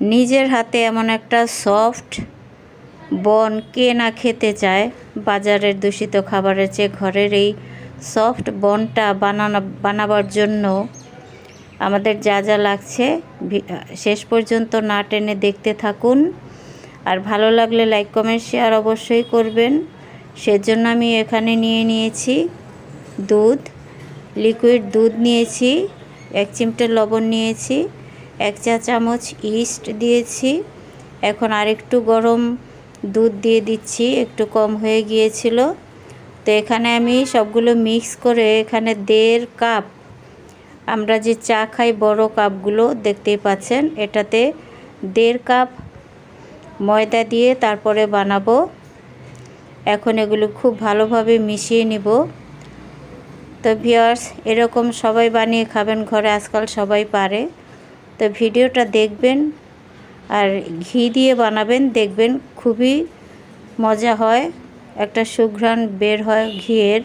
নিজের হাতে এমন একটা সফট বন কে না খেতে চায়। বাজারের দূষিত খাবারের চেয়ে ঘরের এই সফট বনটা বানাবার জন্য আমাদের যা যা লাগছে শেষ পর্যন্ত না টেনে দেখতে থাকুন। আর ভালো লাগলে লাইক কমেন্ট শেয়ার অবশ্যই করবেন। সেজন্য আমি এখানে নিয়েছি দুধ, লিকুইড দুধ নিয়েছি, 1 চিমটে লবণ নিয়েছি, 1 চা চামচ ইস্ট দিয়েছি। এখন আরেকটু গরম দুধ দিয়ে দিচ্ছি, একটু কম হয়ে গিয়েছিল। তো এখানে আমি সবগুলো মিক্স করে এখানে 1.5 কাপ, আমরা যে চা খাই বড় কাপগুলো দেখতেই পাচ্ছেন, এটাতে 1.5 কাপ ময়দা দিয়ে তারপরে বানাবো। এখন এগুলো খুব ভালোভাবে মিশিয়ে নিব। তো ভিউয়ার্স, এরকম সবাই বানিয়ে খাবেন ঘরে, আজকাল সবাই পারে। তো ভিডিওটা দেখবেন আর ঘি দিয়ে বানাবেন, দেখবেন খুবই মজা হয়, একটা সুঘ্রাণ বের হয় ঘিয়ের।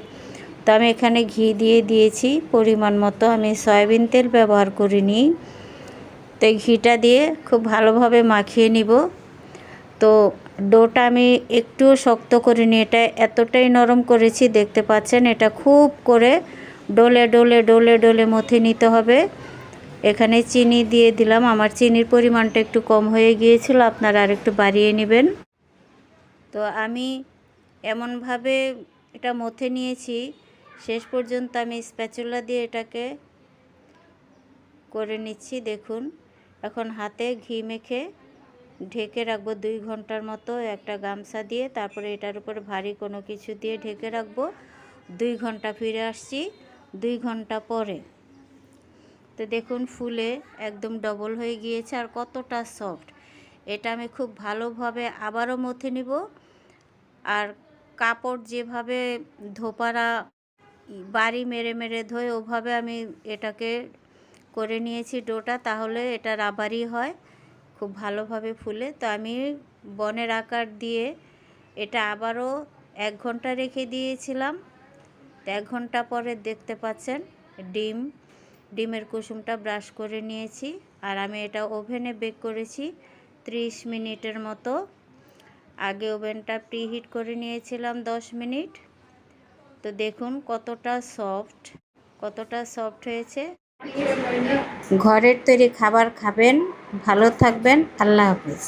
তো আমি এখানে ঘি দিয়ে দিয়েছি পরিমাণ মতো, আমি সয়াবিন তেল ব্যবহার করিনি। তো এই ঘিটা দিয়ে খুব ভালোভাবে মাখিয়ে নিব। তো ডোটা আমি একটু শক্ত করিনি, এটা এতটাই নরম করেছি দেখতে পাচ্ছেন। এটা খুব করে ডলে ডলে ডলে ডলে মথে নিতে হবে। এখানে চিনি দিয়ে দিলাম, আমার চিনির পরিমাণটা একটু কম হয়ে গিয়েছিল, আপনারা আর একটু বাড়িয়ে নেবেন। তো আমি এমনভাবে এটা মথে নিয়েছি, শেষ পর্যন্ত আমি স্প্যাচুলা দিয়ে এটাকে করে নিচ্ছি। দেখুন, এখন হাতে ঘি মেখে ঢেকে রাখবো 2 ঘন্টার মতো একটা গামছা দিয়ে। তারপরে এটার উপরে ভারী কোনো কিছু দিয়ে ঢেকে রাখবো 2 ঘন্টা। ফিরে আসছি 2 ঘন্টা পরে। তো দেখুন ফুলে একদম ডবল হয়ে গিয়েছে আর কতটা সফট। এটা আমি খুব ভালোভাবে আবারও মথে নিব। আর কাপড় যেভাবে ধোপারা বাড়ি মেরে মেরে ধোয়, ওভাবে আমি এটাকে করে নিয়েছি ডোটা, তাহলে এটা রাবারই হয়, খুব ভালোভাবে ফুলে। তো আমি বনের আকার দিয়ে এটা আবারও 1 ঘন্টা রেখে দিয়েছিলাম। তো 1 ঘন্টা পরে দেখতে পাচ্ছেন ডিমের কুসুমটা ব্রাশ করে নিয়েছি। আর আমি এটা ওভেনে বেক করেছি 30 মিনিটের মতো। আগে ওভেনটা প্রিহিট করে নিয়েছিলাম 10 মিনিট। তো দেখুন কতটা সফট হয়েছে। ঘরের তৈরি খাবার খাবেন, ভালো থাকবেন, আল্লাহ হাফেজ।